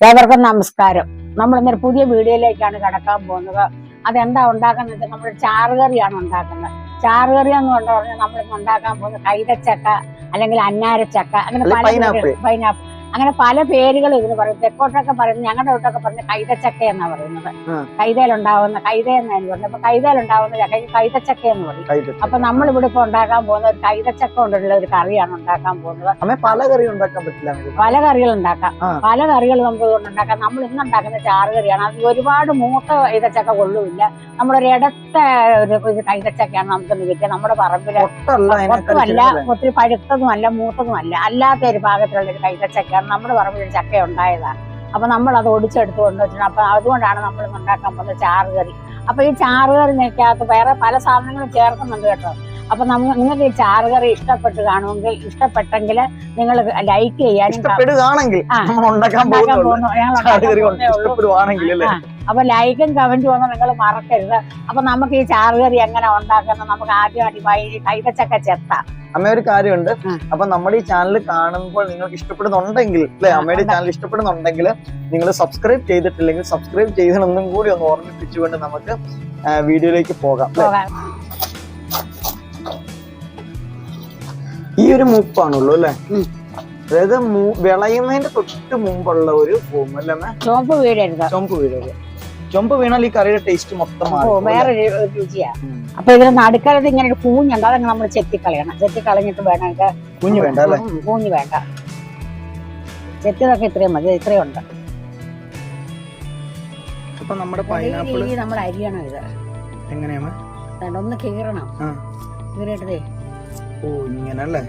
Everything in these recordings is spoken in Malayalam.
ഏവർക്കും നമസ്കാരം. നമ്മൾ ഇന്നൊരു പുതിയ വീഡിയോയിലേക്കാണ് കടക്കാൻ പോകുന്നത്. അതെന്താ ഉണ്ടാക്കുന്നത് വെച്ചാൽ നമ്മൾ ചാറുകറിയാണ് ഉണ്ടാക്കുന്നത്. ചാറുകറി എന്ന് പറഞ്ഞാൽ നമ്മൾ ഇന്ന് ഉണ്ടാക്കാൻ പോകുന്നത് കൈതച്ചക്ക അല്ലെങ്കിൽ അന്നാരച്ചക്ക, അങ്ങനെ പൈനാപ്പിൾ, അങ്ങനെ പല പേരുകൾ ഇതിന് പറയും. തെക്കോട്ടൊക്കെ പറയുന്നത്, ഞങ്ങളുടെ വീട്ടൊക്കെ പറയുന്നത് കൈതച്ചക്ക എന്നാ പറയുന്നത്. കൈതയിലുണ്ടാവുന്ന കൈത എന്നാണ് പറയുന്നത്. അപ്പൊ കൈതയിലുണ്ടാവുന്ന ചക്കയ്ക്ക് കൈതച്ചക്ക എന്ന് പറയും. അപ്പൊ നമ്മൾ ഇവിടെ ഇപ്പൊ ഉണ്ടാക്കാൻ പോകുന്ന ഒരു കൈതച്ചക്ക കൊണ്ടുള്ള ഒരു കറിയാണ് ഉണ്ടാക്കാൻ പോകുന്നത്. പല കറി ഉണ്ടാക്കാൻ പറ്റില്ല, പല കറികൾ ഉണ്ടാക്കാം. പല കറികൾ നമുക്ക് ഉണ്ടാക്കാം. നമ്മൾ ഇന്ന് ഉണ്ടാക്കുന്ന ചാറുകറിയാണ്. അത് ഒരുപാട് മൂത്ത കൈതച്ചക്ക കൊള്ളുമില്ല. നമ്മളൊരു ഇടത്ത ഒരു കൈതച്ചക്കയാണ് നമുക്കൊന്ന് കിട്ടിയ. നമ്മുടെ പറമ്പില് ഒട്ടുമല്ല, ഒത്തിരി പഴുത്തതുമല്ല മൂത്തതുമല്ല, അല്ലാത്ത ഒരു ഭാഗത്തുള്ള ഒരു കൈതച്ചക്കയാണ് നമ്മുടെ പറമ്പിൽ ചക്ക ഉണ്ടായതാണ്. അപ്പൊ നമ്മൾ അത് ഒടിച്ചെടുത്ത് കൊണ്ടുവച്ചിട്ടുണ്ട്. അപ്പൊ അതുകൊണ്ടാണ് നമ്മൾ ഉണ്ടാക്കാൻ പോകുന്നത് ചാറുകറി. അപ്പൊ ഈ ചാറുകറിനകത്ത് വേറെ പല സാധനങ്ങളും ചേർക്കുന്നുണ്ട് കേട്ടോ. അപ്പൊ നിങ്ങൾക്ക് ഈ ചാറുകറി ഇഷ്ടപ്പെട്ടെങ്കിൽ നിങ്ങൾ ലൈക്ക് ചെയ്യാനും അപ്പൊ ലൈക്കും കമന്റും ഒന്നും നിങ്ങൾ മറക്കരുത്. അപ്പൊ നമുക്ക് ഈ ചാറുകറി എങ്ങനെ ഉണ്ടാക്കുന്നത് നമുക്ക് ആദ്യമായിട്ട് കൈതച്ചക്ക ചെത്താം. അമ്മ ഒരു കാര്യമുണ്ട്. അപ്പൊ നമ്മുടെ ഈ ചാനൽ കാണുമ്പോൾ നിങ്ങൾക്ക് ഇഷ്ടപ്പെടുന്നുണ്ടെങ്കിൽ, അല്ലെ, അമ്മയുടെ ചാനൽ ഇഷ്ടപ്പെടുന്നുണ്ടെങ്കിൽ നിങ്ങൾ സബ്സ്ക്രൈബ് ചെയ്തിട്ടില്ലെങ്കിൽ സബ്സ്ക്രൈബ് ചെയ്യണമെന്നും കൂടി ഒന്ന് ഓർമ്മിപ്പിച്ചുകൊണ്ട് നമുക്ക് വീഡിയോയിലേക്ക് പോകാം. ഈ ഒരു മൂപ്പാണുള്ളൂ അല്ലെ, അതായത് വിളയുന്നതിന്റെ തൊട്ട് മുമ്പുള്ള ഒരു ഫോം അല്ലേ? ചുവപ്പ് വീഴരുത്. ചുവപ്പ് വീണാൽ ഈ കറിയുടെ ടേസ്റ്റ് മൊത്തം വേറെ രുചിയാണ്. അപ്പൊ ഇതിന് നടുക്കലത് ഇങ്ങനെ ഒരു കൂഞ്ഞുണ്ട്, അതങ്ങ് നമ്മൾ ചെത്തിക്കളയണം. ചെത്തിക്കളഞ്ഞിട്ട് വേണം ഇത്. കൂഞ്ഞ് വേണ്ട അല്ലെ? കൂഞ്ഞ് വേണ്ട, ചെത്തിയതൊക്കെ ഇത്രയും മതി. ഇത്രയും ഉണ്ട്. അപ്പൊ നമ്മുടെ പൈനാപ്പിൾ നമ്മൾ അരിയണം. ഇത് എങ്ങനെയാണ്? ഒന്ന് കീറണം. കീറിയിട്ടേ ഇങ്ങനല്ലേ?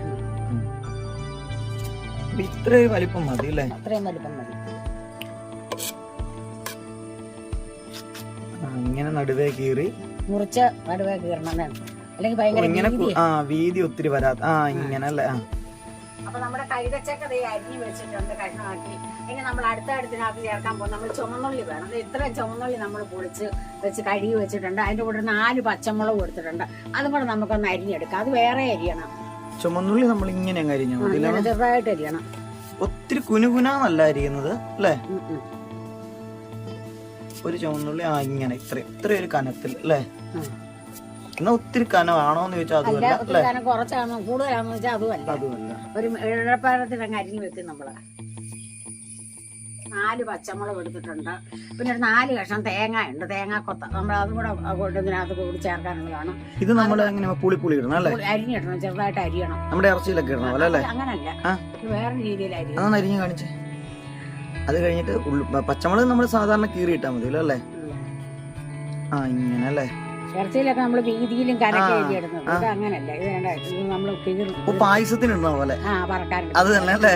ഇത്രയും വലിപ്പം മതി അല്ലേ? അത്രയും വലിപ്പം മതി. ഇങ്ങനെ നടുവേ കീറി മുറിച്ച് നടുവേ കീറണം. അല്ലെങ്കിൽ ഭയങ്കര വീതി ഒത്തിരി വരാത്ത ഇങ്ങനല്ലേ? അപ്പൊ നമ്മുടെ കൈതച്ചക്ക അരിഞ്ഞു വെച്ചിട്ടുണ്ട്, കഷ്ണമാക്കി. ഇനി നമ്മൾ അടുത്തതിനകത്ത് ചേർക്കാൻ പോകും. നമ്മൾ ചുമന്നുള്ളി വേണം. ഇത്രയും ചുമന്നുള്ളി നമ്മൾ പൊളിച്ച് വെച്ച് കഴുകി വെച്ചിട്ടുണ്ട്. അതിന്റെ കൂടെ 4 പച്ചമുളക് കൊടുത്തിട്ടുണ്ട്. അതും കൂടെ നമുക്കൊന്ന് അരിഞ്ഞെടുക്കാം. അത് വേറെ അരിയണം. ചുമന്നുള്ളി നമ്മൾ ഇങ്ങനെ ചെറുതായിട്ട് അരിയണം. ഒത്തിരി കുനുകുനാന്നല്ല അരിയുന്നത് അല്ലേ? ഒരു ചുമന്നുള്ളി ഇങ്ങനെ ഇത്ര ഒരു കനത്തിൽ അല്ലേ? എന്നാ ഒത്തിരി കനമാണോന്ന് ചോദിച്ചാൽ അതുമല്ല. കുറച്ചാണോ കൂടുതലാണോ വെച്ചാൽ അതുമല്ല. ഒരു ഇഴപ്പാരത്തിലങ്ങ് അരിഞ്ഞു വെക്കും നമ്മള്. 4 പച്ചമുളക് എടുത്തിട്ടുണ്ട്. പിന്നെ ഒരു 4 കഷ്ണം തേങ്ങ ഉണ്ട്, തേങ്ങാക്കൊത്ത. നമ്മൾ അതും കൂടെ ഇതിനകത്ത് കൂടി ചേർക്കാനുള്ളതാണ്. ഇത് നമ്മൾ പുളി ഇടണം അല്ലേ? അരിഞ്ഞിടണം, ചെറുതായിട്ട് അരിയണം. നമ്മുടെ ഇറച്ചിയിലൊക്കെ ഇടണം അല്ലേ? അങ്ങനല്ല, വേറെ രീതിയിൽ അരിഞ്ഞ് കാണിച്ച്. അത് കഴിഞ്ഞിട്ട് പച്ചമുളക് നമ്മൾ സാധാരണ കീറിയിട്ടാ മതി അല്ലേ? ഇങ്ങനെ അല്ലേ? ഇറച്ചിയിലൊക്കെ നമ്മൾ വീതിയിലും കനക്കി ഇടുന്നത്. ഇത് അങ്ങനല്ല. ഇത് വേണ്ട, നമ്മൾ പായസത്തിന് ഇടുന്ന പോലെ അത് തന്നെ അല്ലേ?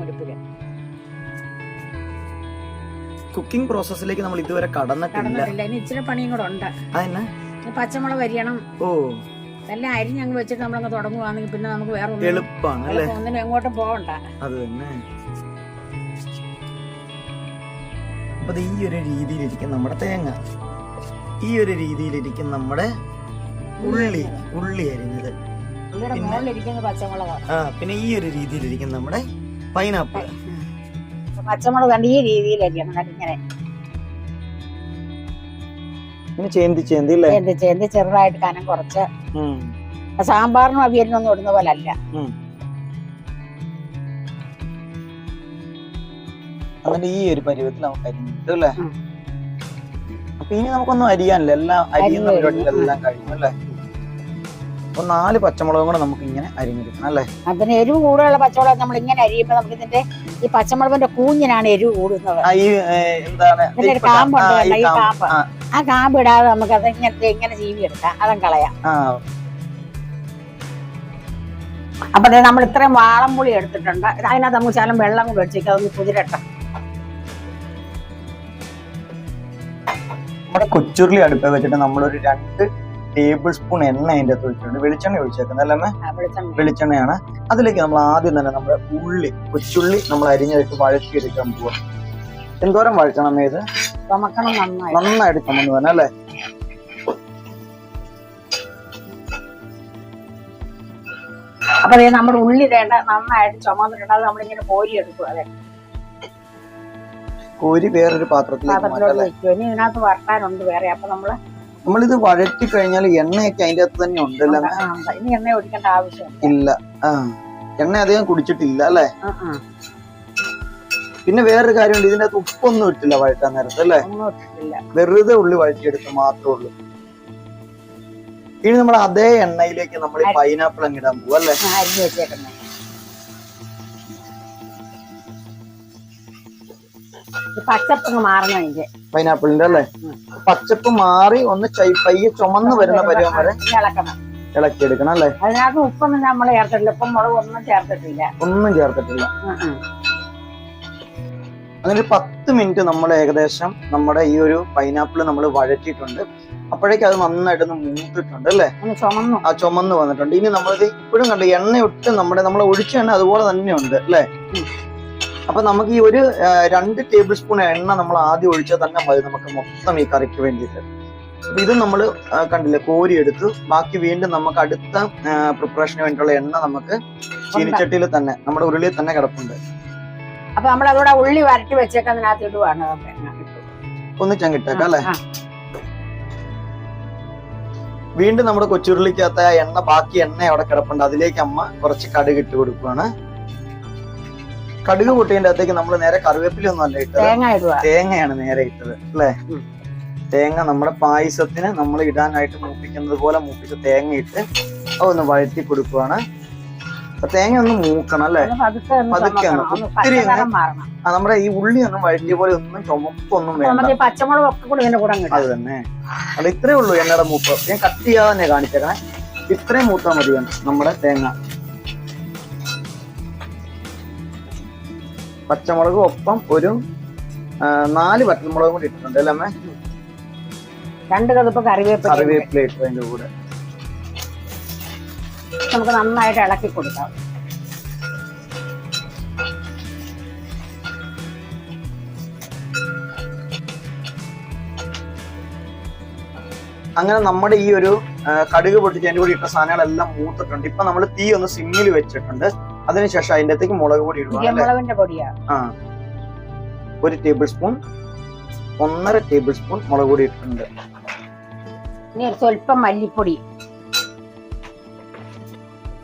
മുടുപ്പില് കുക്കിംഗ് പ്രോസസ്സിലേക്ക് നമ്മൾ ഇതുവരെ കടന്നിട്ടില്ല. ഇനി ഇച്ചിരി പണിയും കൂടെ ഉണ്ട്. അതന്നെ, പച്ചമുളക് അരിയണം. എല്ലാം അരിഞ്ഞങ്ങ് വെച്ചിട്ട് നമ്മളങ്ങ് തുടങ്ങുവാണെങ്കിൽ പിന്നെ നമുക്ക് വേറെ എളുപ്പമാണ് അല്ലേ? ഒന്നിനും എങ്ങോട്ടും പോകണ്ട. അത് തന്നെ. അപ്പൊ ഈ ഒരു രീതിയിലിരിക്കും നമ്മുടെ തേങ്ങ, ഈ ഒരു രീതിയിലിരിക്കും നമ്മുടെ ഉള്ളി അരിഞ്ഞത്, പിന്നെ ഈ ഒരു രീതിയിലിരിക്കും നമ്മുടെ പൈനാപ്പിൾ. പച്ചമുളക് കണ്ട് ഈ രീതിയിൽ അരിയണം. ഇങ്ങനെ ചേന്തി ചെറുതായിട്ട് കനം കുറച്ച്. സാമ്പാറിനും അവിയലിനൊന്നും ഇടുന്ന പോലെ അല്ല. അങ്ങനെ ഈ ഒരു പരുവത്തിൽ നമുക്ക് അരിഞ്ഞിട്ട് അല്ലേ? അപ്പൊ ഇനി നമുക്കൊന്നും അരിയാനില്ല, എല്ലാം അരിയുന്ന പരിപാടിയിലെല്ലാം കഴിഞ്ഞു അല്ലേ? അപ്പൊ 4 പച്ചമുളകും കൂടെ നമുക്ക് ഇങ്ങനെ അരിഞ്ഞെടുക്കണം അല്ലേ? അതിന് എരിവ് കൂടുതലുള്ള പച്ചമുളക് നമ്മൾ ഇങ്ങനെ അരിയുമ്പോ നമുക്ക് ഇതിന്റെ ഈ പച്ചമുളകിന്റെ കൂഞ്ഞിനാണ് എരിവ് കൂടുന്നത്. ഇതിന്റെ ഒരു കാമ്പുണ്ട്, ഈ കാമ്പ്. ആ കാമ്പ് ഇടാതെ നമുക്ക് അത് ഇങ്ങനെ ചീവിയെടുക്കാം, അതും കളയാം. അപ്പൊ നമ്മൾ ഇത്രയും വാളംപുളി എടുത്തിട്ടുണ്ട്. അതിനകത്ത് നമുക്ക് ശകലം വെള്ളം കൂടെ ഒഴിച്ചേക്കാം, അതൊന്ന് കുതിരട്ടെ. നമ്മുടെ കൊച്ചുരുളി അടുപ്പ് വെച്ചിട്ട് നമ്മളൊരു 2 ടേബിൾ സ്പൂൺ എണ്ണ അതിന്റെ അകത്ത് ഒഴിച്ചിട്ടുണ്ട്. വെളിച്ചെണ്ണ ഒഴിച്ചേക്കുന്നത് അല്ലേ? വെളിച്ചെണ്ണയാണ്. അതിലേക്ക് നമ്മൾ ആദ്യം തന്നെ നമ്മുടെ കൊച്ചുള്ളി നമ്മൾ അരിഞ്ഞിട്ട് വഴറ്റിയെടുക്കാൻ പോവാ. എന്തോരം വഴറ്റണം? ഇത് നന്നായിട്ട് ചുമന്ന് തന്നെ അല്ലേ? അപ്പൊ നമ്മുടെ ഉള്ളി വേണ്ട നന്നായിട്ട് ചുമന്നിട്ടുണ്ട്. അത് നമ്മളിങ്ങനെ കോരി എടുക്കും. അതെ, കോരി വേറൊരു പാത്രത്തിലേക്ക് മാറ്റാം. ഇനി ഇതിനകത്ത് വറക്കാനുണ്ട് വേറെ. അപ്പൊ നമ്മളിത് വഴറ്റി കഴിഞ്ഞാൽ എണ്ണയൊക്കെ അതിന്റെ അകത്ത് തന്നെ ഉണ്ടല്ലോ. ഇനി എണ്ണ ഒഴിക്കേണ്ട ആവശ്യം ഇല്ല. എണ്ണ അധികം കുടിച്ചിട്ടില്ല അല്ലേ? പിന്നെ വേറൊരു കാര്യമുണ്ട്, ഇതിന്റെ അകത്ത് ഉപ്പൊന്നും ഇട്ടില്ല വഴറ്റാൻ നേരത്തെ അല്ലേ? വെറുതെ ഉള്ളി വഴറ്റിയെടുത്ത് മാത്രമേ ഉള്ളൂ. ഇനി നമ്മൾ അതേ എണ്ണയിലേക്ക് നമ്മൾ ഈ പൈനാപ്പിൾ അങ്ങ് ഇടാൻ പോകും അല്ലേ? പച്ചപ്പ് മാറണം പൈനാപ്പിളിന്റെ അല്ലേ? പച്ചപ്പ് മാറി ഒന്ന് പയ്യെ ചുമന്ന് വരുന്ന പരുവം വരെ ഇളക്കിയെടുക്കണം അല്ലേ? അതിനകത്ത് ഉപ്പൊന്നും നമ്മൾ ചേർത്തിട്ടില്ല. ഉപ്പം മുളക് ഒന്നും ചേർത്തിട്ടില്ല. അങ്ങനെ 10 മിനിറ്റ് നമ്മൾ ഏകദേശം നമ്മുടെ ഈ ഒരു പൈനാപ്പിൾ നമ്മൾ വഴറ്റിയിട്ടുണ്ട്. അപ്പോഴേക്കും അത് നന്നായിട്ടൊന്ന് മൂത്തിട്ടുണ്ട് അല്ലേ? ചുമന്ന് വന്നിട്ടുണ്ട്. ഇനി നമ്മളിത് ഇപ്പോഴും കണ്ടു എണ്ണ ഒട്ട് നമ്മൾ ഒഴിച്ച എണ്ണ അതുപോലെ തന്നെ ഉണ്ട് അല്ലേ? അപ്പൊ നമുക്ക് ഈ ഒരു 2 ടേബിൾ സ്പൂൺ എണ്ണ നമ്മൾ ആദ്യം ഒഴിച്ചാൽ തന്നെ മതി നമുക്ക് മൊത്തം ഈ കറിക്ക് വേണ്ടിയിട്ട്. അപ്പൊ ഇത് നമ്മൾ കണ്ടില്ലേ കോരിയെടുത്തു. ബാക്കി വീണ്ടും നമുക്ക് അടുത്ത പ്രിപ്പറേഷന് വേണ്ടിയിട്ടുള്ള എണ്ണ നമുക്ക് ചീനിച്ചട്ടിയിൽ തന്നെ നമ്മുടെ ഉരുളിയിൽ തന്നെ കിടപ്പുണ്ട്. അപ്പൊ നമ്മളതോടെ ഉള്ളി വരട്ടി വെച്ചേക്കതിനകത്ത് ഇടുവാണ്. ഒന്നിച്ചങ്ങിട്ടേക്കാം അല്ലെ? വീണ്ടും നമ്മുടെ കൊച്ചുരുളിക്കകത്ത് എണ്ണ ബാക്കി എണ്ണ അവിടെ കിടപ്പുണ്ട്. അതിലേക്ക് അമ്മ കുറച്ച് കടുക് ഇട്ട് കൊടുക്കുകയാണ്. കടുക് പൊട്ടിയതിന്റെ അകത്തേക്ക് നമ്മൾ നേരെ കറിവേപ്പിലൊന്നും അല്ല ഇട്ടത്, തേങ്ങയാണ് നേരെ ഇട്ടത് അല്ലെ? തേങ്ങ നമ്മുടെ പായസത്തിന് നമ്മൾ ഇടാനായിട്ട് മൂപ്പിക്കുന്നത് പോലെ മൂപ്പിച്ച് തേങ്ങ ഇട്ട് അതൊന്ന് വഴറ്റി കൊടുക്കുകയാണ്. തേങ്ങ ഒന്ന് മൂക്കണം അല്ലെ? പതുക്കെയാണ്. ഒത്തിരി നമ്മുടെ ഈ ഉള്ളി ഒന്നും വഴറ്റിയ പോലെ ഒന്നും ചുമപ്പൊന്നും വേണ്ട. അത് തന്നെ. അത് ഇത്രേ ഉള്ളൂ എണ്ണയുടെ മൂപ്പ്. ഞാൻ കട്ട് ചെയ്യാതെ തന്നെ കാണിച്ചേക്കണേ. ഇത്രയും മൂത്താൽ മതിയാണ് നമ്മുടെ തേങ്ങ. പച്ചമുളകും ഒപ്പം ഒരു 4 പച്ചമുളകും കൂടി ഇട്ടിട്ടുണ്ട് അല്ലേ അമ്മേ? 2 കതുപ്പ് കറിവേപ്പില ഇട്ടു അതിന്റെ കൂടെ. നമുക്ക് നന്നായിട്ട് ഇളക്കി കൊടുക്കാം. അങ്ങനെ നമ്മുടെ ഈ ഒരു കടുക് പൊട്ടിച്ച് അതിന്റെ കൂടി ഇട്ട സാധനങ്ങളെല്ലാം മൂത്തിട്ടുണ്ട്. ഇപ്പൊ നമ്മൾ തീ ഒന്ന് സിമ്മിൽ വെച്ചിട്ടുണ്ട്. അതിനുശേഷം അതിന്റെ അകത്തേക്ക് മുളക് പൊടി ഇടുക. 1 ടേബിൾ സ്പൂൺ 1.5 ടേബിൾ സ്പൂൺ മുളക് പൊടി ഇട്ടിട്ടുണ്ട്. സ്വല്പം മല്ലിപ്പൊടി,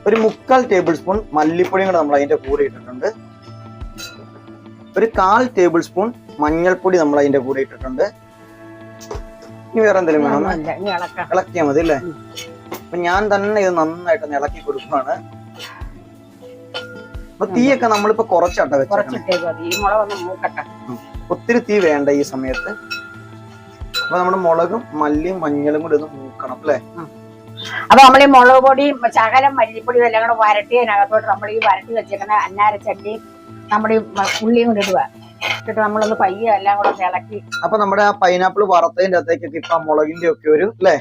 ഒരു 3/4 ടേബിൾ സ്പൂൺ മല്ലിപ്പൊടിയും കൂടെ നമ്മൾ അതിന്റെ കൂടെ ഇട്ടിട്ടുണ്ട്. ഒരു 1/4 ടേബിൾ സ്പൂൺ മഞ്ഞൾപ്പൊടി നമ്മൾ അതിന്റെ കൂടെ ഇട്ടിട്ടുണ്ട്. ഇനി വേറെ എന്തെങ്കിലും വേണം? ഇളക്കിയാൽ മതി അല്ലേ? അപ്പൊ ഞാൻ തന്നെ ഇത് നന്നായിട്ട് ഇളക്കി കൊടുക്കുകയാണ്. അപ്പൊ തീയൊക്കെ നമ്മളിപ്പോ കുറച്ചാട്ട വെച്ചേക്കണം. ഒത്തിരി തീ വേണ്ട ഈ സമയത്ത്. അപ്പൊ നമ്മുടെ മുളകും മല്ലിയും മഞ്ഞളും കൂടി ഒന്ന് മൂക്കണം അല്ലേ? അപ്പൊ നമ്മൾ ഈ മുളക് പൊടിയും ശകലം മല്ലിപ്പൊടിയും എല്ലാം കൂടെ വരട്ടിയതിനകത്തോട്ട് നമ്മൾ ഈ വരട്ടി വെച്ചേക്കുന്ന അന്നാരച്ചട്ടിയും നമ്മുടെ ഈ ഉള്ളിയും കൂടി ഇടുക. ഇട്ടിട്ട് നമ്മളൊന്ന് പയ്യെ എല്ലാം കൂടെ ഇളക്കി. അപ്പൊ നമ്മുടെ ആ പൈനാപ്പിൾ വറുത്തതിന്റെ അകത്തേക്കൊക്കെ ഇപ്പൊ മുളകിന്റെ ഒക്കെ ഒരു അല്ലേ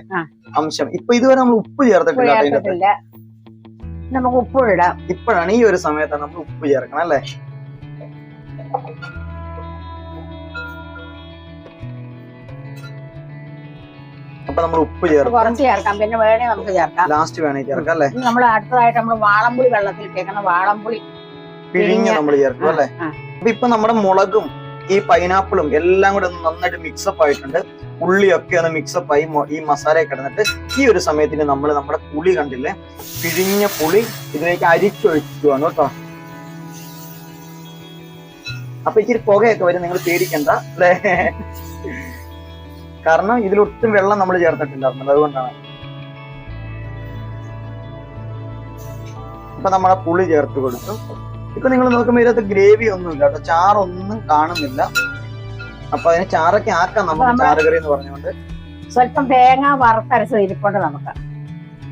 അംശം. ഇപ്പൊ ഇതുവരെ നമ്മൾ ഉപ്പ് ചേർത്തിട്ടില്ല. നമുക്ക് ഉപ്പ് ഇടാം. ഇപ്പോഴാണ് ഈ ഒരു സമയത്താണ് നമ്മൾ ഉപ്പ് ചേർക്കണം അല്ലേ? അപ്പൊ നമ്മൾ ഉപ്പ് ചേർക്കാം. കുറച്ച് ചേർക്കാം, പിന്നെ വേണേ നമുക്ക് ചേർക്കാം. ലാസ്റ്റ് വേണേ ചേർക്കാം അല്ലേ? നമ്മൾ അടുത്തതായിട്ട് നമ്മൾ വാളംപുളി വെള്ളത്തിൽ ഇട്ടേക്കണം. വാളംപുളി പിഴിഞ്ഞ് നമ്മൾ ചേർക്കും അല്ലേ? അപ്പൊ ഇപ്പൊ നമ്മുടെ മുളകും ഈ പൈനാപ്പിളും എല്ലാം കൂടെ ഒന്ന് നന്നായിട്ട് മിക്സപ്പ് ആയിട്ടുണ്ട്. ഉള്ളിയൊക്കെ ഒന്ന് മിക്സപ്പ് ആയി ഈ മസാല കിടന്നിട്ട് ഈ ഒരു സമയത്തിന് നമ്മൾ നമ്മുടെ പുളി കണ്ടില്ലേ, പിഴിഞ്ഞ പുളി ഇതിലേക്ക് അരിച്ചൊഴിക്കുകയാണ് കേട്ടോ. അപ്പൊ ഇച്ചിരി പുകയൊക്കെ വരും, നിങ്ങൾ പേടിക്കണ്ട അല്ലേ? കാരണം ഇതിലൊട്ടും വെള്ളം നമ്മൾ ചേർത്തിട്ടുണ്ടായിരുന്നത്, അതുകൊണ്ടാണ്. അപ്പൊ നമ്മളെ പുളി ചേർത്ത് കൊടുത്തു. ഇപ്പൊ നിങ്ങൾ നോക്കുമ്പോ ഇതിനകത്ത് ഗ്രേവി ഒന്നുമില്ല കേട്ടോ, ചാറൊന്നും കാണുന്നില്ല. അപ്പൊ അതിന് ചാറൊക്കെ ആക്കാം നമുക്ക്, ചാറുകറി എന്ന് പറഞ്ഞുകൊണ്ട്. സ്വല്പം തേങ്ങ വറുത്തരച്ചത് ഇരിപ്പുണ്ട് നമുക്ക്,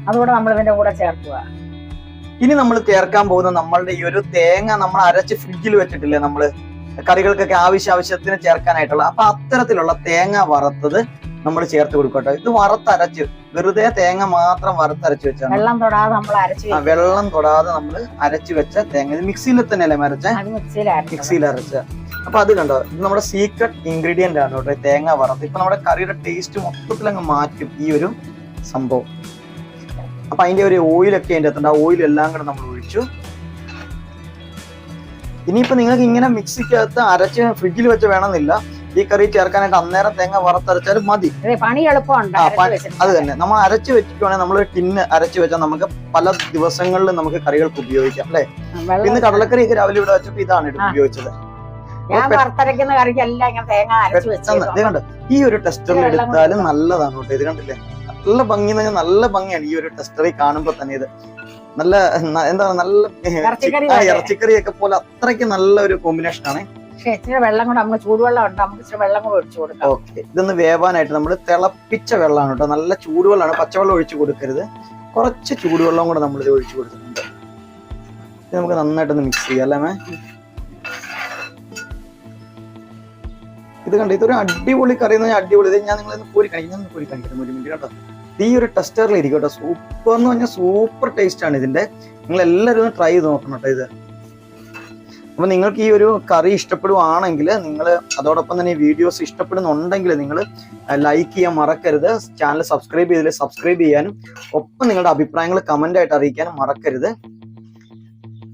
അതുകൂടെ നമ്മൾ ഇതിന്റെ കൂടെ ചേർക്കുക. ഇനി നമ്മൾ ചേർക്കാൻ പോകുന്ന നമ്മളുടെ ഈ ഒരു തേങ്ങ നമ്മൾ അരച്ച് ഫ്രിഡ്ജിൽ വെച്ചിട്ടില്ലേ നമ്മള് കറികൾക്കൊക്കെ ആവശ്യത്തിന് ചേർക്കാനായിട്ടുള്ള, അപ്പൊ അത്തരത്തിലുള്ള തേങ്ങ വറുത്തത് നമ്മൾ ചേർത്ത് കൊടുക്കട്ടെ. ഇത് വറുത്തരച്ച് വെറുതെ തേങ്ങ മാത്രം വറുത്തരച്ച് വെച്ചാൽ വെള്ളം തൊടാതെ നമ്മൾ അരച്ച് വെച്ച തേങ്ങ. ഇത് മിക്സിയിൽ തന്നെയല്ലേ അരച്ച? മിക്സിയിൽ അരച്ച. അപ്പൊ അത് കണ്ടോ, ഇത് നമ്മുടെ സീക്രട്ട് ഇൻഗ്രീഡിയന്റ് ആണ് കേട്ടോ, തേങ്ങ വറുത്ത്. ഇപ്പൊ നമ്മുടെ കറിയുടെ ടേസ്റ്റ് മൊത്തത്തിൽ അങ്ങ് മാറ്റും ഈ ഒരു സംഭവം. അപ്പൊ അതിന്റെ ഒരു ഓയിലൊക്കെ അതിന്റെ അകത്തുണ്ട്. ആ ഓയിൽ എല്ലാം കൂടെ നമ്മൾ ഒഴിച്ചു. ഇനിയിപ്പോ നിങ്ങൾക്ക് ഇങ്ങനെ മിക്സിക്കകത്ത് അരച്ച് ഫ്രിഡ്ജിൽ വെച്ച് വേണമെന്നില്ല, ഈ കറി ചേർക്കാനായിട്ട് അന്നേരം തേങ്ങ വറുത്തരച്ചാലും മതി. പണി എളുപ്പമുണ്ട്. അത് തന്നെ നമ്മൾ അരച്ച് വെച്ചിട്ടുവാണെങ്കിൽ നമ്മൾ ടിന്ന് അരച്ച് വെച്ചാൽ നമുക്ക് പല ദിവസങ്ങളിൽ നമുക്ക് കറികൾക്ക് ഉപയോഗിക്കാം അല്ലെ. ഇന്ന് കടലക്കറിയൊക്കെ രാവിലെ ഇവിടെ വെച്ചപ്പോ ഇതാണ് ഉപയോഗിച്ചത്. ഞാൻ വറുത്തരയ്ക്കുന്ന കറിക്ക് എല്ലാം ഇങ്ങനെ തേങ്ങ അരച്ച് വെച്ചത്. ഈ ഒരു ടെസ്റ്ററിൽ എടുത്താലും നല്ലതാണ് കേട്ടോ. ഇത് കണ്ടില്ലേ, നല്ല ഭംഗി എന്ന് പറഞ്ഞാൽ നല്ല ഭംഗിയാണ് ഈ ഒരു ടെസ്റ്ററിൽ കാണുമ്പോ തന്നെ. ഇത് നല്ല എന്താണ്, നല്ല ഇറച്ചിക്കറിയൊക്കെ പോലെ അത്രയ്ക്ക് നല്ല ഒരു കോമ്പിനേഷൻ ആണ്. ഇച്ചിരി വെള്ളം കൂടെ, നമുക്ക് ചൂടുവെള്ളം ഉണ്ട്, നമുക്ക് ഇച്ചിരി വെള്ളം കൂടെ ഒഴിച്ചു കൊടുക്കാം. ഓക്കെ, ഇതൊന്ന് വേവാനായിട്ട് നമ്മൾ തിളപ്പിച്ച വെള്ളമാണ് കേട്ടോ, നല്ല ചൂടുവെള്ളമാണ്, പച്ചവെള്ളം ഒഴിച്ചു കൊടുക്കരുത്. കുറച്ച് ചൂടുവെള്ളം കൂടെ നമ്മൾ ഇത് ഒഴിച്ചു കൊടുത്തിട്ടുണ്ട്. ഇത് നമുക്ക് നന്നായിട്ടൊന്ന് മിക്സ് ചെയ്യാം അല്ലേ. ഇത് കണ്ടോ, ഇതൊരു അടിപൊളി കറി എന്ന് പറഞ്ഞാൽ അടിപൊളി. ഇത് ഞാൻ നിങ്ങളൊന്ന് കോരി കാണിക്കാം, ഒരു മിനിറ്റ് കേട്ടോ. ഈ ഒരു ടെസ്റ്ററിൽ ഇരിക്കും കേട്ടോ. സൂപ്പർ എന്ന് പറഞ്ഞാൽ സൂപ്പർ ടേസ്റ്റ് ആണ് ഇതിന്റെ. നിങ്ങൾ എല്ലാവരും ഒന്ന് ട്രൈ ചെയ്ത് നോക്കണം കേട്ടോ ഇത്. അപ്പൊ നിങ്ങൾക്ക് ഈ ഒരു കറി ഇഷ്ടപ്പെടുവാണെങ്കിൽ നിങ്ങൾ അതോടൊപ്പം തന്നെ ഈ വീഡിയോസ് ഇഷ്ടപ്പെടുന്നുണ്ടെങ്കിൽ നിങ്ങൾ ലൈക്ക് ചെയ്യാൻ മറക്കരുത്. ചാനൽ സബ്സ്ക്രൈബ് ചെയ്തില്ലേ സബ്സ്ക്രൈബ് ചെയ്യാനും ഒപ്പം നിങ്ങളുടെ അഭിപ്രായങ്ങൾ കമന്റ് ആയിട്ട് അറിയിക്കാനും മറക്കരുത്.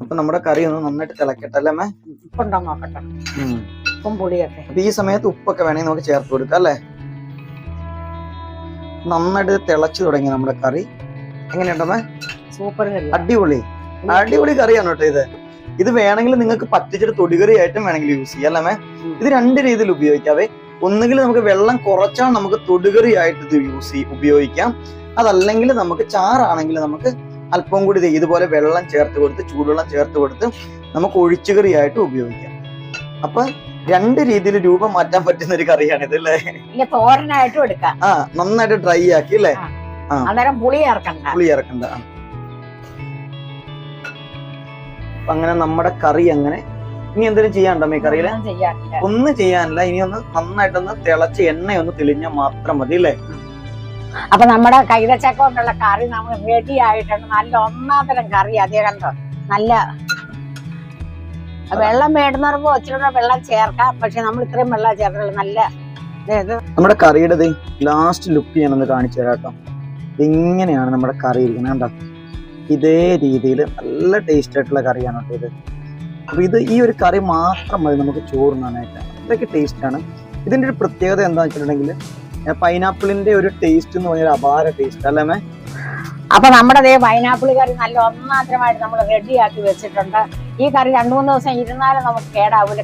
അപ്പൊ നമ്മുടെ കറി ഒന്ന് നന്നായിട്ട് തിളക്കട്ടെ അല്ലേ അമ്മേ? ഉപ്പുണ്ടോ നോക്കട്ടെ. ഉപ്പും പൊടിയൊക്കെ. അപ്പൊ ഈ സമയത്ത് ഉപ്പൊക്കെ വേണമെങ്കിൽ നമുക്ക് ചേർത്ത് കൊടുക്കാം അല്ലേ. നന്നായിട്ട് തിളച്ചു തുടങ്ങി നമ്മുടെ കറി. എങ്ങനെയുണ്ടമ്മേ? സൂപ്പർ കറി, അടിപൊളി അടിപൊളി കറിയാണ് കേട്ടോ ഇത്. ഇത് വേണമെങ്കിൽ നിങ്ങൾക്ക് പറ്റിച്ചിട്ട് തൊടുകറി ആയിട്ടും വേണമെങ്കിൽ യൂസ് ചെയ്യാം അല്ലേ. ഇത് രണ്ട് രീതിയിൽ ഉപയോഗിക്കാവേ. ഒന്നുകിൽ നമുക്ക് വെള്ളം കുറച്ചാൽ നമുക്ക് തൊടുകറി ആയിട്ട് ഇത് ഉപയോഗിക്കാം. അതല്ലെങ്കിൽ നമുക്ക് ചാറാണെങ്കിൽ നമുക്ക് അല്പം കൂടി ഇതുപോലെ വെള്ളം ചേർത്ത് കൊടുത്ത് ചൂടുവെള്ളം ചേർത്ത് കൊടുത്ത് നമുക്ക് ഒഴിച്ചുകറി ആയിട്ട് ഉപയോഗിക്കാം. അപ്പൊ രണ്ട് രീതിയിൽ രൂപം മാറ്റാൻ പറ്റുന്ന ഒരു കറിയാണ് ഇത് അല്ലേ. തോരനായിട്ടും എടുക്കാം. നന്നായിട്ട് ഡ്രൈ ആക്കി അല്ലേ. അന്നേരം പുളി ചേർക്കണ്ട. അങ്ങനെ നമ്മുടെ കറി അങ്ങനെ. ഇനി എന്തെങ്കിലും ചെയ്യാനുണ്ടോ ഈ കറിയില്? ഒന്നും ചെയ്യാനില്ല. ഇനി ഒന്ന് നന്നായിട്ടൊന്ന് തിളച്ച് എണ്ണയൊന്ന് തെളിഞ്ഞാൽ മാത്രം മതി അല്ലേ. അപ്പൊ നമ്മുടെ കൈതച്ചക്ക കൊണ്ടുള്ള കറി നമ്മൾ റെഡി ആയിട്ടുണ്ട്. നല്ല ഒന്നാന്തരം കറി. അതേ കണ്ടോ, നല്ല വെള്ളം വേണ്ടുന്നവർക്ക് ഇച്ചിരി വെള്ളം ചേർക്കാം. പക്ഷെ നമ്മൾ ഇത്രയും വെള്ളം ചേർത്തുള്ള നല്ല നമ്മുടെ കറിയുടെ ലാസ്റ്റ് ലുക്ക് ഞാനൊന്ന് കാണിച്ചു തരാം കേട്ടോ. ഇങ്ങനെയാണ് നമ്മുടെ കറി ഇരിക്കുന്നത് കണ്ടോ. ഇതേ രീതിയിൽ നല്ല ടേസ്റ്റ് ആയിട്ടുള്ള കറിയാണ് കേട്ടോ ഇത്. അപ്പൊ ഇത് ഈ ഒരു കറി മാത്രം മതി നമുക്ക് ചോറുണ്ണാനായിട്ട്. അത്രയ്ക്ക് ടേസ്റ്റ് ആണ്. ഇതിന്റെ ഒരു പ്രത്യേകത എന്താണെന്ന് വെച്ചിട്ടുണ്ടെങ്കിൽ പൈനാപ്പിളിന്റെ ഒരു ടേസ്റ്റ് എന്ന് പറഞ്ഞാൽ അപാര ടേസ്റ്റ് അല്ലേ. അപ്പൊ നമ്മുടെ പൈനാപ്പിൾ കറി നല്ല ഒന്നാന്തരമായിട്ട് നമ്മൾ റെഡിയാക്കി വെച്ചിട്ടുണ്ട്. ഈ കറി 2-3 ദിവസം ഇരുന്നാലും നമുക്ക്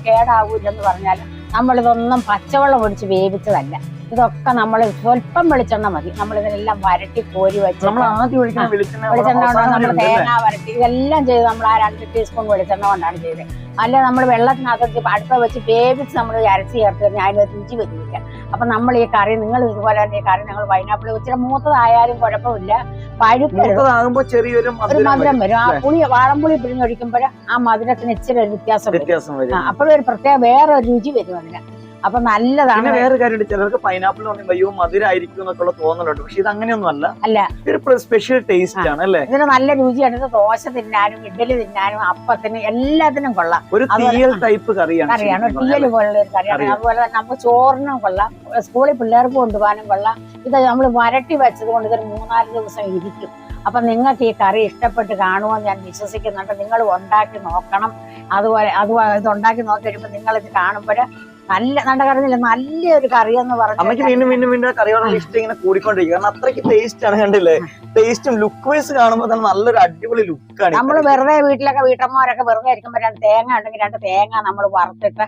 കേടാവൂലെന്ന് പറഞ്ഞാൽ നമ്മളിതൊന്നും പച്ചവെള്ളം ഒഴിച്ച് വേവിച്ചതല്ല. ഇതൊക്കെ നമ്മൾ സ്വല്പം വെളിച്ചെണ്ണ മതി. നമ്മൾ ഇതിനെല്ലാം വരട്ടി കോരി വെച്ച് വെളിച്ചെണ്ണ കൊണ്ട് നമ്മൾ തേങ്ങ വരട്ടി ഇതെല്ലാം ചെയ്ത് നമ്മൾ ആ 2 ടീസ്പൂൺ വെളിച്ചെണ്ണ കൊണ്ടാണ് ചെയ്തത്. അല്ല നമ്മൾ വെള്ളത്തിനകത്ത് അടുപ്പ വെച്ച് വേവിച്ച് നമ്മൾ അരച്ച് ചേർത്ത് കഴിഞ്ഞാൽ അതിനൊരു രുചി വരില്ല. അപ്പൊ നമ്മൾ ഈ കറി നിങ്ങൾ ഇതുപോലെ തന്നെ ഈ കറി നിങ്ങൾ പൈനാപ്പിൾ ഇച്ചിരി മൂത്തതായാലും കുഴപ്പമില്ല, പഴുക്കുമ്പോൾ ചെറിയൊരു മധുരം വരും. ആ പുളി വാളംപുളി പിഴിഞ്ഞൊഴിക്കുമ്പോൾ ആ മധുരത്തിന് ഇച്ചിരി ഒരു വ്യത്യാസം വരും. അപ്പോഴൊരു വേറൊരു രുചി വരും അതിന്. അപ്പൊ നല്ലതാണ്. വേറെ കാര്യം, ചിലർക്ക് പൈനാപ്പിൾ പറയുമ്പോൾ മധുരമായിരിക്കും എന്നൊക്കെ തോന്നലുണ്ട്. പക്ഷെ ഇത് അങ്ങനെയൊന്നും അല്ല. ഒരു സ്പെഷ്യൽ ടേസ്റ്റ് ആണ് അല്ലേ. ഇതിന് നല്ല രുചിയാണ്. ഇത് ദോശ തിന്നാനും ഇഡ്ഡലി തിന്നാനും അപ്പത്തിന് എല്ലാത്തിനും കൊള്ളാം. ഒരു തീയൽ ടൈപ്പ് കറിയാണ്. തീയൽ പോലുള്ള ഒരു കറിയാണ്. അതുപോലെ തന്നെ നമുക്ക് ചോറിനും കൊള്ളാം, സ്കൂളിൽ പിള്ളേർക്ക് കൊണ്ടുപോകാനും കൊള്ളാം. ഇത് നമ്മൾ വരട്ടി വെച്ചത് കൊണ്ട് ഇതൊരു 3-4 ദിവസം ഇരിക്കും. അപ്പൊ നിങ്ങൾക്ക് ഈ കറി ഇഷ്ടപ്പെട്ട് കാണുമെന്ന് ഞാൻ വിശ്വസിക്കുന്നുണ്ട്. നിങ്ങൾ ഉണ്ടാക്കി നോക്കണം. അതുപോലെ ഇത് ഉണ്ടാക്കി നോക്കി കഴിയുമ്പോൾ നിങ്ങൾ ഇത് കാണുമ്പോൾ നല്ല കറിയില്ല, നല്ലൊരു കറി എന്ന് പറഞ്ഞു അമ്മയ്ക്ക് വീണ്ടും കറിയോടുള്ള ഇഷ്ടം ഇങ്ങനെ കൂടിക്കൊണ്ടിരിക്കും. കാരണം അത്രയ്ക്ക് ടേസ്റ്റ് ആണ്. കണ്ടില്ലേ, ടേസ്റ്റും ലുക്ക് വൈസ് കാണുമ്പോൾ തന്നെ നല്ലൊരു അടിപൊളി ലുക്കാണ്. നമ്മള് വെറുതെ വീട്ടമ്മമാരൊക്കെ വെറുതെ ഇരിക്കുമ്പോൾ 2 തേങ്ങ ഉണ്ടെങ്കിൽ 2 തേങ്ങ നമ്മൾ വറുത്തിട്ട്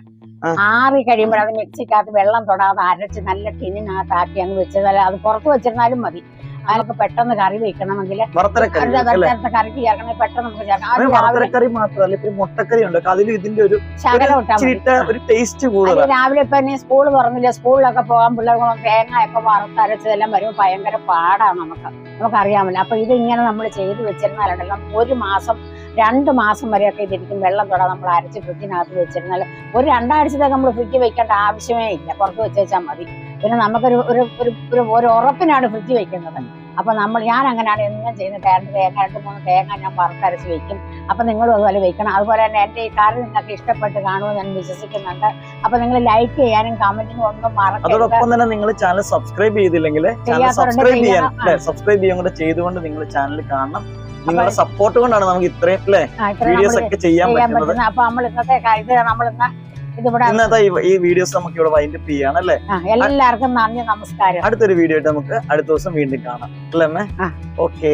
ആറി കഴിയുമ്പോൾ അത് മിക്സിക്കകത്ത് വെള്ളം തൊടാതെ അരച്ച് നല്ല ടിന്നിനകത്താക്കി അങ്ങ് വെച്ചതല്ല, അത് പുറത്ത് വെച്ചിരുന്നാലും മതി. അതിനൊക്കെ പെട്ടെന്ന് കറി വെക്കണമെങ്കിൽ കറിക്ക് ചേർക്കണമെങ്കിൽ പെട്ടെന്ന് നമുക്ക് ചേർക്കാം. മാത്രമല്ല മുട്ടക്കറി ഉണ്ട്, അതിൽ ഇതിന്റെ ഒരു ടേസ്റ്റ് കൂടുതൽ. രാവിലെ ഇപ്പൊ ഇനി സ്കൂൾ തുറന്നില്ല, സ്കൂളിലൊക്കെ പോകാൻ പിള്ളേർക്ക് തേങ്ങ ഒക്കെ വറുത്തരച്ചതെല്ലാം വരുമ്പോൾ ഭയങ്കര പാടാണ് നമുക്കറിയാമല്ലോ. അപ്പൊ ഇതിങ്ങനെ നമ്മൾ ചെയ്ത് വെച്ചിരുന്നാലുണ്ടല്ലോ 1 മാസം 2 മാസം വരെയൊക്കെ ഇതിരിക്കും. വെള്ളം തൊടാതെ നമ്മൾ അരച്ച് ഫ്രിഡ്ജിനകത്ത് വെച്ചിരുന്നാൽ ഒരു 2 ആഴ്ചത്തേക്ക് നമ്മൾ ഫ്രിഡ്ജ് വെക്കേണ്ട ആവശ്യമേ ഇല്ല, പുറത്ത് വെച്ചാൽ മതി. പിന്നെ നമുക്കൊരു ഉറപ്പിനാണ് ഫ്രിഡ്ജ് വെക്കുന്നത്. അപ്പൊ ഞാൻ അങ്ങനെയാണ് എന്നും ചെയ്യുന്നത്. 2 തേങ്ങ 2-3 തേങ്ങ ഞാൻ വറുത്തരച്ച് വെക്കും. അപ്പൊ നിങ്ങളും അതുപോലെ വെക്കണം. അതുപോലെ തന്നെ എന്റെ ഈ കറി നിങ്ങൾക്ക് ഇഷ്ടപ്പെട്ട് കാണുമെന്ന് ഞാൻ വിശ്വസിക്കുന്നുണ്ട്. അപ്പൊ നിങ്ങൾ ലൈക്ക് ചെയ്യാനും കമന്റിനും ഒന്നും മറക്കരുത്. അതോടൊപ്പം തന്നെ നിങ്ങൾ ചാനൽ സബ്സ്ക്രൈബ് ചെയ്തില്ലെങ്കിൽ സബ്സ്ക്രൈബ് ചെയ്യാൻ കൂടെ ചെയ്തുകൊണ്ട് നിങ്ങൾ ചാനൽ കാണണം. നിങ്ങളുടെ സപ്പോർട്ട് കൊണ്ടാണ് നമുക്ക് ഇത്രയും അല്ലേ വീഡിയോസ് ഒക്കെ ചെയ്യാൻ പറ്റുന്നത്. അപ്പൊ നമ്മൾ ഇന്നത്തെ ഇത് ഇന്നത്തെ ഈ വീഡിയോസ് നമുക്ക് ഇവിടെ വൈൻഡപ്പ് ചെയ്യാണ് അല്ലേ. എല്ലാവർക്കും നന്ദി, നമസ്കാരം. അടുത്തൊരു വീഡിയോ ആയിട്ട് നമുക്ക് അടുത്ത ദിവസം വീണ്ടും കാണാം അല്ലേ അമ്മേ. ഓക്കെ.